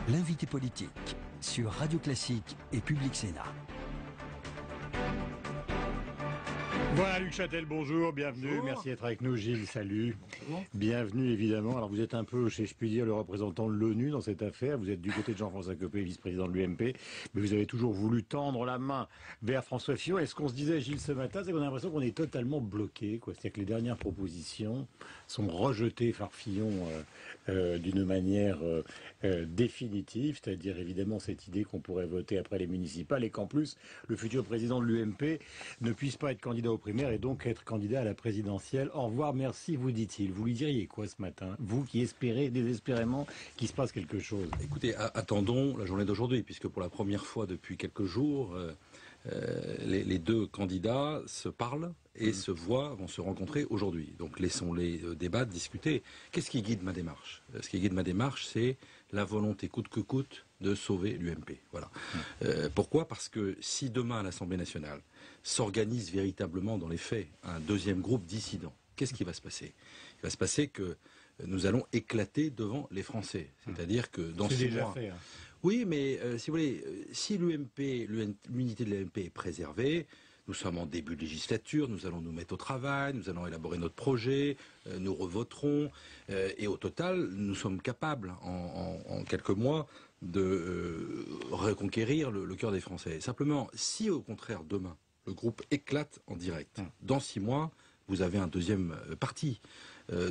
L'invité politique sur Radio Classique et Public Sénat. Voilà Luc Châtel, bonjour, bienvenue, bonjour. Merci d'être avec nous. Gilles, salut. Bonjour. Bienvenue évidemment. Alors vous êtes un peu, si je puis dire, le représentant de l'ONU dans cette affaire. Vous êtes du côté de Jean-François Copé, vice-président de l'UMP, mais vous avez toujours voulu tendre la main vers François Fillon. Et ce qu'on se disait, Gilles, ce matin, c'est qu'on a l'impression qu'on est totalement bloqué, quoi. C'est-à-dire que les dernières propositions sont rejetées par Fillon d'une manière définitive, c'est-à-dire évidemment cette idée qu'on pourrait voter après les municipales et qu'en plus le futur président de l'UMP ne puisse pas être candidat aux primaires et donc être candidat à la présidentielle. Au revoir, merci, vous dit-il. Vous lui diriez quoi ce matin, vous qui espérez désespérément qu'il se passe quelque chose? Écoutez, attendons la journée d'aujourd'hui, puisque pour la première fois depuis quelques jours, les deux candidats se parlent et se voient, vont se rencontrer aujourd'hui. Donc laissons-les débattre, discuter. Qu'est-ce qui guide ma démarche? Ce qui guide ma démarche, c'est la volonté coûte que coûte de sauver l'UMP. Voilà. Pourquoi? Parce que si demain à l'Assemblée nationale s'organise véritablement dans les faits un deuxième groupe dissident, qu'est-ce qui va se passer? Il va se passer que nous allons éclater devant les Français. C'est-à-dire que dans 6 mois... fait, hein. Oui, mais si vous voulez, si l'unité de l'UMP est préservée, nous sommes en début de législature, nous allons nous mettre au travail, nous allons élaborer notre projet, nous revoterons, et au total, nous sommes capables, en quelques mois, de reconquérir le cœur des Français. Simplement, si au contraire, demain, le groupe éclate en direct, dans 6 mois, vous avez un deuxième parti.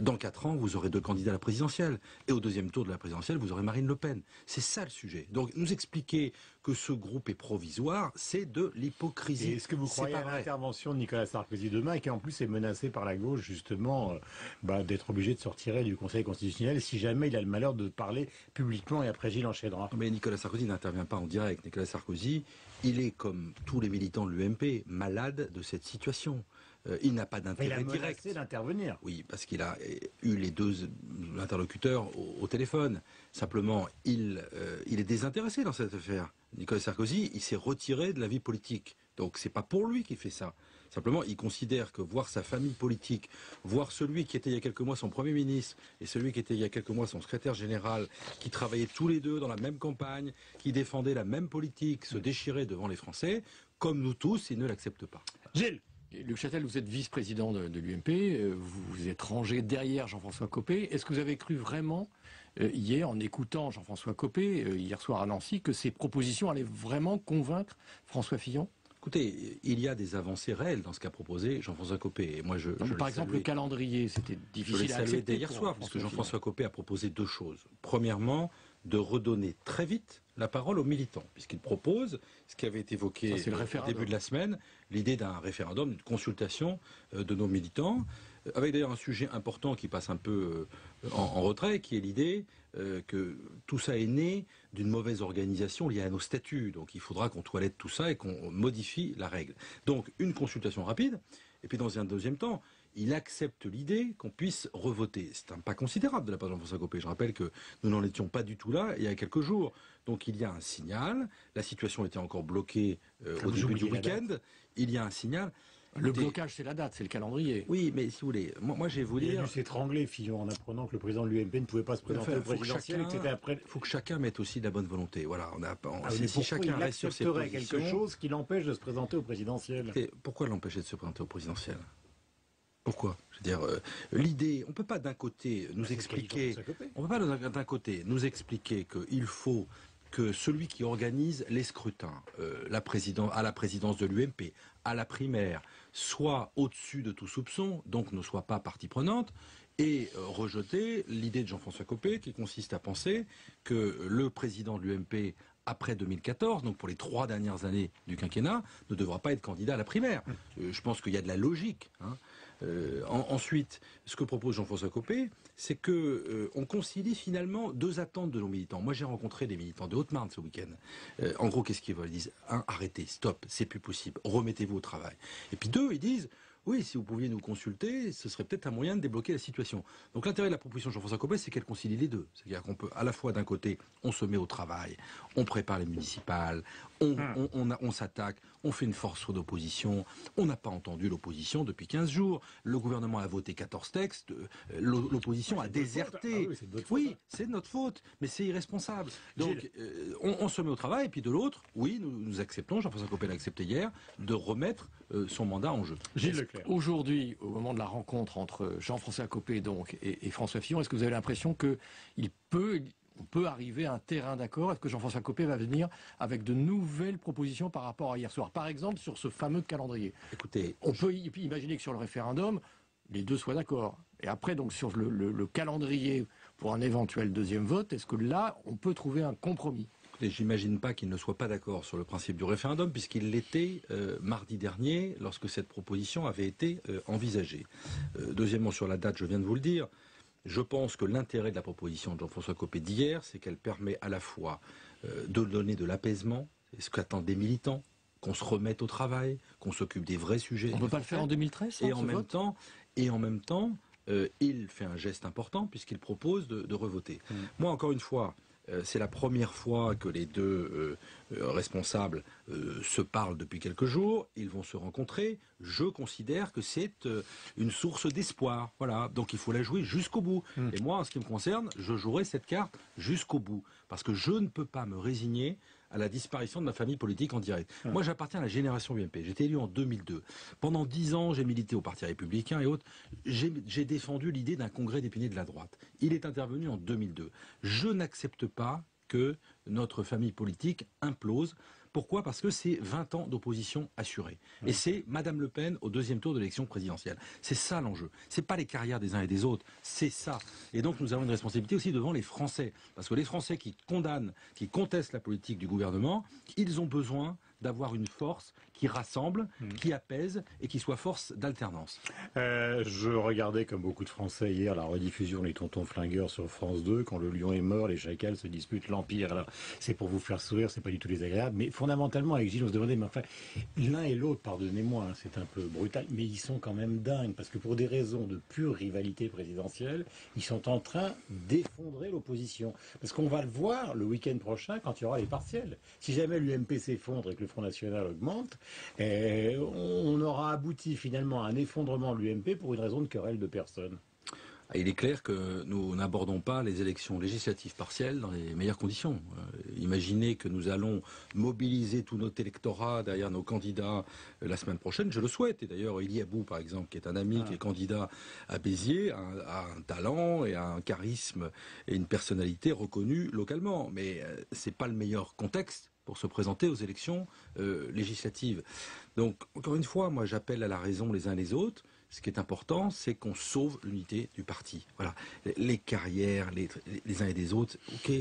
Dans 4 ans, vous aurez 2 candidats à la présidentielle. Et au deuxième tour de la présidentielle, vous aurez Marine Le Pen. C'est ça le sujet. Donc, nous expliquer que ce groupe est provisoire, c'est de l'hypocrisie. Et est-ce que vous croyez à l'intervention de Nicolas Sarkozy demain, et qui en plus est menacé par la gauche, justement, d'être obligé de se retirer du Conseil constitutionnel si jamais il a le malheur de parler publiquement, et après Gilles enchaînera? Mais Nicolas Sarkozy n'intervient pas en direct. Nicolas Sarkozy, il est, comme tous les militants de l'UMP, malade de cette situation. Il n'a pas d'intérêt direct. Il a menacé d'intervenir. Oui, parce qu'il a eu les 2 interlocuteurs au téléphone. Simplement, il est désintéressé dans cette affaire. Nicolas Sarkozy, il s'est retiré de la vie politique. Donc c'est pas pour lui qu'il fait ça. Simplement, il considère que voir sa famille politique, voir celui qui était il y a quelques mois son Premier ministre et celui qui était il y a quelques mois son secrétaire général, qui travaillaient tous les deux dans la même campagne, qui défendaient la même politique, se déchirer devant les Français, comme nous tous, ils ne l'acceptent pas. Gilles! Luc Châtel, vous êtes vice-président de l'UMP, vous vous êtes rangé derrière Jean-François Copé. Est-ce que vous avez cru vraiment, hier, en écoutant Jean-François Copé, hier soir à Nancy, que ces propositions allaient vraiment convaincre François Fillon? Écoutez, il y a des avancées réelles dans ce qu'a proposé Jean-François Copé. Et moi, par exemple, le calendrier, c'était difficile à accepter. Je l'ai salué dès hier soir, parce que Jean-François Copé a proposé 2 choses. Premièrement, de redonner très vite la parole aux militants, puisqu'il propose, ce qui avait été évoqué au début de la semaine, l'idée d'un référendum, d'une consultation de nos militants, avec d'ailleurs un sujet important qui passe un peu en retrait, qui est l'idée que tout ça est né d'une mauvaise organisation liée à nos statuts. Donc il faudra qu'on toilette tout ça et qu'on modifie la règle. Donc une consultation rapide, et puis dans un deuxième temps, il accepte l'idée qu'on puisse revoter. C'est un pas considérable de la part de Jean-François Copé. Je rappelle que nous n'en étions pas du tout là il y a quelques jours. Donc il y a un signal. La situation était encore bloquée au début du week-end. Il y a un signel. Le blocage, c'est la date, c'est le calendrier. Oui, mais si vous voulez, moi je vais vous dire... Il a dû s'étrangler, Fillon, en apprenant que le président de l'UMP ne pouvait pas se présenter au présidentiel. Il faut que chacun mette aussi de la bonne volonté. Voilà, si chacun reste sur ses positions... quelque chose qui l'empêche de se présenter au présidentiel. Et pourquoi l'empêcher de se présenter au présidentiel? Pourquoi? Je veux dire, l'idée, on peut pas d'un côté nous expliquer... On peut pas d'un côté nous expliquer qu'il faut que celui qui organise les scrutins, à la présidence de l'UMP, à la primaire, soit au-dessus de tout soupçon, donc ne soit pas partie prenante, et rejeter l'idée de Jean-François Copé qui consiste à penser que le président de l'UMP après 2014, donc pour les 3 dernières années du quinquennat, ne devra pas être candidat à la primaire. Je pense qu'il y a de la logique. Ensuite, ce que propose Jean-François Copé, c'est que on concilie finalement 2 attentes de nos militants. Moi, j'ai rencontré des militants de Haute-Marne ce week-end. En gros, qu'est-ce qu'ils veulent? Ils disent 1, arrêtez, stop, c'est plus possible, remettez-vous au travail. Et puis 2, ils disent oui, si vous pouviez nous consulter, ce serait peut-être un moyen de débloquer la situation. Donc l'intérêt de la proposition de Jean-François Copé, c'est qu'elle concilie les deux. C'est-à-dire qu'on peut à la fois d'un côté, on se met au travail, on prépare les municipales, on s'attaque, on fait une force d'opposition, on n'a pas entendu l'opposition depuis 15 jours, le gouvernement a voté 14 textes, l'opposition a déserté. Oui, c'est de notre faute, mais c'est irresponsable. Donc on se met au travail, et puis de l'autre, oui, nous acceptons, Jean-François Copé l'a accepté hier, de remettre son mandat en jeu. Gilles Leclerc. Aujourd'hui, au moment de la rencontre entre Jean-François Copé donc, et François Fillon, est-ce que vous avez l'impression qu'on peut arriver à un terrain d'accord? Est-ce que Jean-François Copé va venir avec de nouvelles propositions par rapport à hier soir? Par exemple, sur ce fameux calendrier. Écoutez, on peut imaginer que sur le référendum, les deux soient d'accord. Et après, donc, sur le calendrier pour un éventuel deuxième vote, est-ce que là, on peut trouver un compromis? J'imagine pas qu'il ne soit pas d'accord sur le principe du référendum, puisqu'il l'était mardi dernier, lorsque cette proposition avait été envisagée. Deuxièmement, sur la date, je viens de vous le dire, je pense que l'intérêt de la proposition de Jean-François Copé d'hier, c'est qu'elle permet à la fois de donner de l'apaisement, c'est ce qu'attendent des militants, qu'on se remette au travail, qu'on s'occupe des vrais sujets. On ne peut pas le faire en 2013, et en même temps, il fait un geste important, puisqu'il propose de revoter. Moi, encore une fois, c'est la première fois que les deux responsables se parlent depuis quelques jours. Ils vont se rencontrer. Je considère que c'est une source d'espoir. Voilà. Donc il faut la jouer jusqu'au bout. Et moi, en ce qui me concerne, je jouerai cette carte jusqu'au bout. Parce que je ne peux pas me résigner à la disparition de ma famille politique en direct. Moi, j'appartiens à la génération UMP. J'étais élu en 2002. Pendant 10 ans, j'ai milité au Parti républicain et autres. J'ai défendu l'idée d'un congrès d'épinay de la droite. Il est intervenu en 2002. Je n'accepte pas que notre famille politique implose. Pourquoi? Parce que c'est 20 ans d'opposition assurée. Et c'est Madame Le Pen au deuxième tour de l'élection présidentielle. C'est ça l'enjeu. C'est pas les carrières des uns et des autres. C'est ça. Et donc nous avons une responsabilité aussi devant les Français. Parce que les Français qui condamnent, qui contestent la politique du gouvernement, ils ont besoin d'avoir une force qui rassemble, qui apaise et qui soit force d'alternance. Je regardais, comme beaucoup de Français hier, la rediffusion Les Tontons Flingueurs sur France 2. Quand le lion est mort, les chacals se disputent l'Empire. Alors, c'est pour vous faire sourire, c'est pas du tout désagréable. Mais fondamentalement, avec Gilles, on se demandait, mais enfin, l'un et l'autre, pardonnez-moi, hein, c'est un peu brutal, mais ils sont quand même dingues. Parce que pour des raisons de pure rivalité présidentielle, ils sont en train d'effondrer l'opposition. Parce qu'on va le voir le week-end prochain quand il y aura les partiels. Si jamais l'UMP s'effondre et que le Front National augmente, on aura abouti finalement à un effondrement de l'UMP pour une raison de querelle de personnes. Il est clair que nous n'abordons pas les élections législatives partielles dans les meilleures conditions. Imaginez que nous allons mobiliser tout notre électorat derrière nos candidats la semaine prochaine. Je le souhaite. Et d'ailleurs, Elie Abou, par exemple, qui est un ami, qui est candidat à Béziers, a un talent et un charisme et une personnalité reconnue localement. Mais c'est pas le meilleur contexte pour se présenter aux élections législatives. Donc, encore une fois, moi j'appelle à la raison les uns les autres. Ce qui est important, c'est qu'on sauve l'unité du parti. Voilà. Les carrières, les uns et des autres, ok.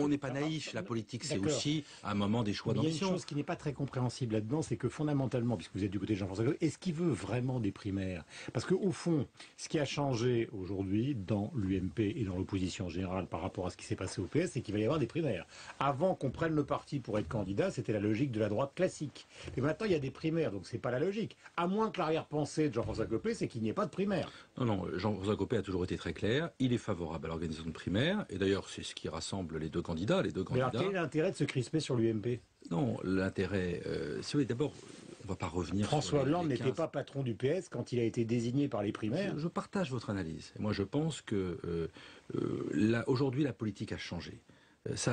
On n'est pas naïf. La politique, c'est aussi un moment des choix d'ambition. Il y a une chose qui n'est pas très compréhensible là-dedans, c'est que fondamentalement, puisque vous êtes du côté de Jean-François Copé, est-ce qu'il veut vraiment des primaires? Parce qu'au fond, ce qui a changé aujourd'hui dans l'UMP et dans l'opposition générale par rapport à ce qui s'est passé au PS, c'est qu'il va y avoir des primaires. Avant qu'on prenne le parti pour être candidat, c'était la logique de la droite classique. Mais maintenant, il y a des primaires, donc c'est pas la logique. À moins que l'arrière-pensée de Jean-François Copé, c'est qu'il n'y ait pas de primaire. Non, Jean-François Copé a toujours été très clair. Il est favorable à l'organisation de primaires. Et d'ailleurs, c'est ce qui rassemble les deux candidats. Mais alors, quel est l'intérêt de se crisper sur l'UMP? Non, l'intérêt... d'abord, on ne va aujourd'hui... François Hollande n'était pas patron du PS quand il a été désigné par les primaires. Je partage votre analyse. Moi, je pense que aujourd'hui, la politique a changé.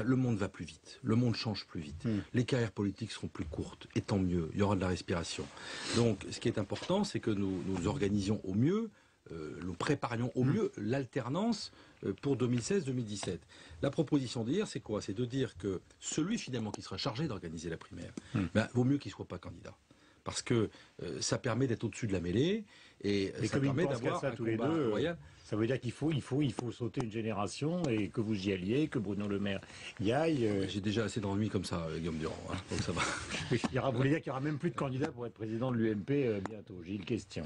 Le monde va plus vite, le monde change plus vite, les carrières politiques seront plus courtes, et tant mieux, il y aura de la respiration. Donc ce qui est important, c'est que nous organisions au mieux, nous préparions au mieux l'alternance pour 2016-2017. La proposition d'hier, c'est quoi? C'est de dire que celui finalement qui sera chargé d'organiser la primaire, vaut mieux qu'il ne soit pas candidat. Parce que ça permet d'être au-dessus de la mêlée, et ça permet d'avoir un combat royal. Ça veut dire qu'il faut sauter une génération et que vous y alliez, que Bruno Le Maire y aille. J'ai déjà assez d'ennuis comme ça, Guillaume Durand, hein, donc ça va. Vous voulez dire qu'il n'y aura même plus de candidats pour être président de l'UMP bientôt. Gilles, question.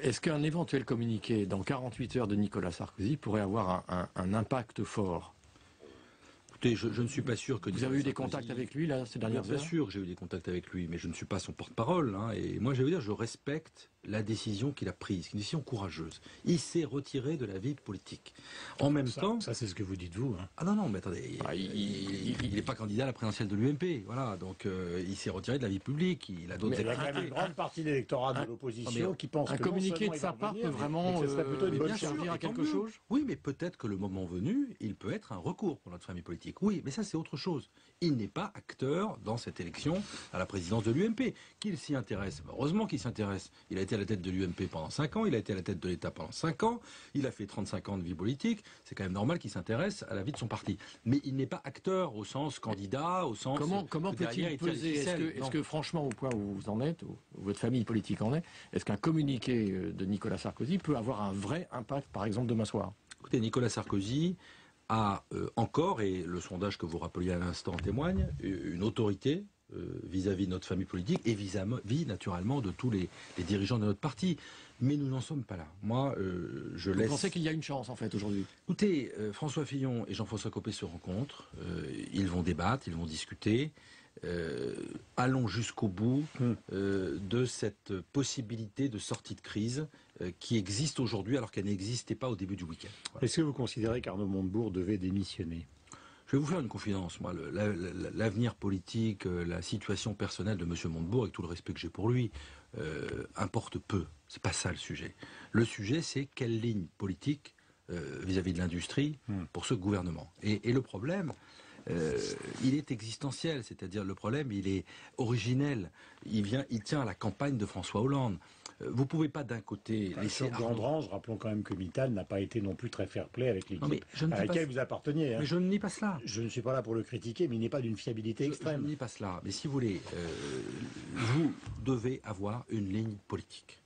Est-ce qu'un éventuel communiqué dans 48 heures de Nicolas Sarkozy pourrait avoir un impact fort? Écoutez, je ne suis pas sûr que... Vous avez eu des contacts avec lui, là, ces dernières heures? Bien sûr que j'ai eu des contacts avec lui, mais je ne suis pas son porte-parole. Hein, et moi, je vais vous dire, je respecte la décision qu'il a prise, une décision courageuse. Il s'est retiré de la vie politique. En même temps... Ça, c'est ce que vous dites, vous. Hein. Ah non, mais attendez, il n'est pas candidat à la présidentielle de l'UMP. Voilà, donc il s'est retiré de la vie publique. Il a d'autres Il y a quand même une grande partie de l'électorat de l'opposition qui pense que un communiqué de sa part peut vraiment servir à quelque chose. Oui, mais peut-être que le moment venu, il peut être un recours pour notre famille politique. Oui, mais ça, c'est autre chose. Il n'est pas acteur dans cette élection à la présidence de l'UMP. Qu'il s'y intéresse, heureusement qu'il s'y intéresse. Il a été à la tête de l'UMP pendant 5 ans, il a été à la tête de l'État pendant 5 ans, il a fait 35 ans de vie politique, c'est quand même normal qu'il s'intéresse à la vie de son parti. Mais il n'est pas acteur au sens candidat, au sens... Comment peut-il peser? Est-ce que franchement, au point où vous en êtes, où votre famille politique en est, est-ce qu'un communiqué de Nicolas Sarkozy peut avoir un vrai impact, par exemple, demain soir? Écoutez, Nicolas Sarkozy a encore, et le sondage que vous rappeliez à l'instant en témoigne, une autorité vis-à-vis de notre famille politique et vis-à-vis naturellement de tous les dirigeants de notre parti. Mais nous n'en sommes pas là. Moi, je laisse... Vous pensez qu'il y a une chance en fait aujourd'hui? Écoutez, François Fillon et Jean-François Copé se rencontrent, ils vont débattre, ils vont discuter. Allons jusqu'au bout de cette possibilité de sortie de crise qui existe aujourd'hui alors qu'elle n'existait pas au début du week-end. Voilà. Est-ce que vous considérez qu'Arnaud Montebourg devait démissionner? Je vais vous faire une confidence. Moi, l'avenir politique, la situation personnelle de M. Montebourg, avec tout le respect que j'ai pour lui, importe peu. C'est pas ça le sujet. Le sujet, c'est quelle ligne politique vis-à-vis de l'industrie pour ce gouvernement. Et le problème, il est existentiel, c'est-à-dire le problème, il est originel. Il tient à la campagne de François Hollande. Vous ne pouvez pas d'un côté laisser... Sur Grandrange, rappelons quand même que Mittal n'a pas été non plus très fair-play avec l'équipe à laquelle vous apparteniez. Hein. Mais je ne nie pas cela. Je ne suis pas là pour le critiquer, mais il n'est pas d'une fiabilité extrême. Je ne nie pas cela. Mais si vous voulez, vous devez avoir une ligne politique.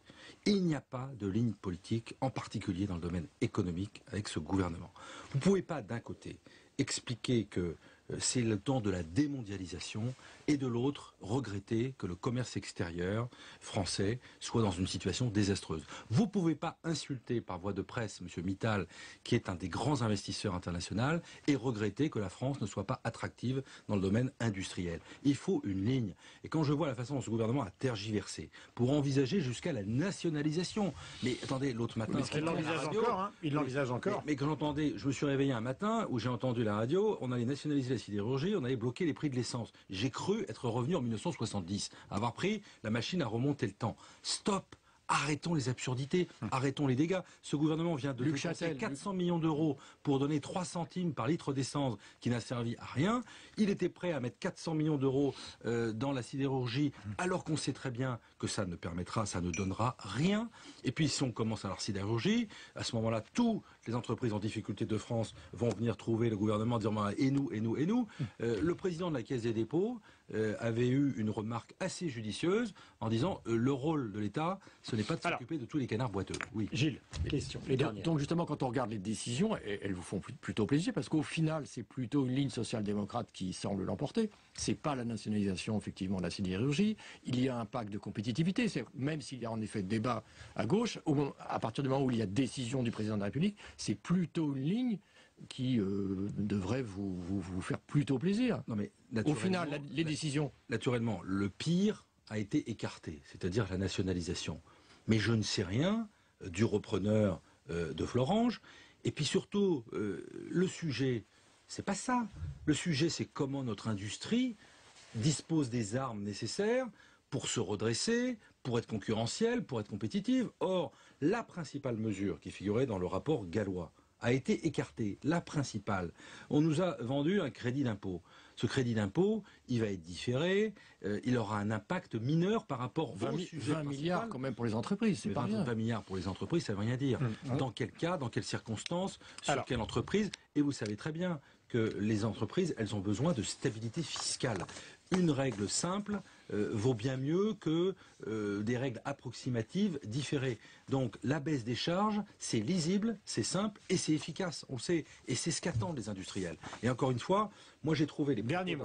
Il n'y a pas de ligne politique, en particulier dans le domaine économique, avec ce gouvernement. Vous ne pouvez pas d'un côté expliquer que c'est le temps de la démondialisation et de l'autre regretter que le commerce extérieur français soit dans une situation désastreuse. Vous ne pouvez pas insulter par voie de presse M. Mittal, qui est un des grands investisseurs internationaux, et regretter que la France ne soit pas attractive dans le domaine industriel. Il faut une ligne. Et quand je vois la façon dont ce gouvernement a tergiversé pour envisager jusqu'à la nationalisation. Mais attendez, l'autre matin... Il l'envisage encore. Mais quand j'entendais, je me suis réveillé un matin où j'ai entendu la radio, on allait nationaliser la sidérurgie, on allait bloquer les prix de l'essence. J'ai cru être revenu en 1970, avoir pris la machine à remonter le temps. Stop! Arrêtons les absurdités, arrêtons les dégâts. Ce gouvernement vient de dépenser 400 millions d'euros pour donner 3 centimes par litre d'essence qui n'a servi à rien. Il était prêt à mettre 400 millions d'euros dans la sidérurgie alors qu'on sait très bien que ça ne permettra, ça ne donnera rien. Et puis si on commence à la sidérurgie, à ce moment-là, toutes les entreprises en difficulté de France vont venir trouver le gouvernement en disant et nous, et nous, et nous. Le président de la Caisse des dépôts avait eu une remarque assez judicieuse en disant le rôle de l'État, ce n'est pas de s'occuper de tous les canards boiteux. Oui. Gilles, question. Donc justement, quand on regarde les décisions, elles vous font plutôt plaisir parce qu'au final, c'est plutôt une ligne social-démocrate qui semble l'emporter. C'est pas la nationalisation effectivement de la sidérurgie. Il y a un pacte de compétitivité. Même s'il y a en effet débat à gauche, à partir du moment où il y a décision du président de la République, c'est plutôt une ligne qui devrait vous faire plutôt plaisir. Non mais au final, les décisions... Naturellement, le pire a été écarté, c'est-à-dire la nationalisation. Mais je ne sais rien du repreneur de Florange. Et puis surtout, le sujet, c'est pas ça. Le sujet, c'est comment notre industrie dispose des armes nécessaires pour se redresser, pour être concurrentielle, pour être compétitive. Or, la principale mesure qui figurait dans le rapport gallois a été écartée, la principale. On nous a vendu un crédit d'impôt. Ce crédit d'impôt, il va être différé, il aura un impact mineur par rapport au sujet 20 milliards quand même pour les entreprises, c'est pas rien. 20 milliards pour les entreprises, ça ne veut rien dire. Dans quel cas, dans quelles circonstances, sur quelle entreprise? Et vous savez très bien que les entreprises, elles ont besoin de stabilité fiscale. Une règle simple vaut bien mieux que des règles approximatives différées. Donc la baisse des charges, c'est lisible, c'est simple et c'est efficace, on le sait. Et c'est ce qu'attendent les industriels. Et encore une fois, moi j'ai trouvé les... Dernier mot.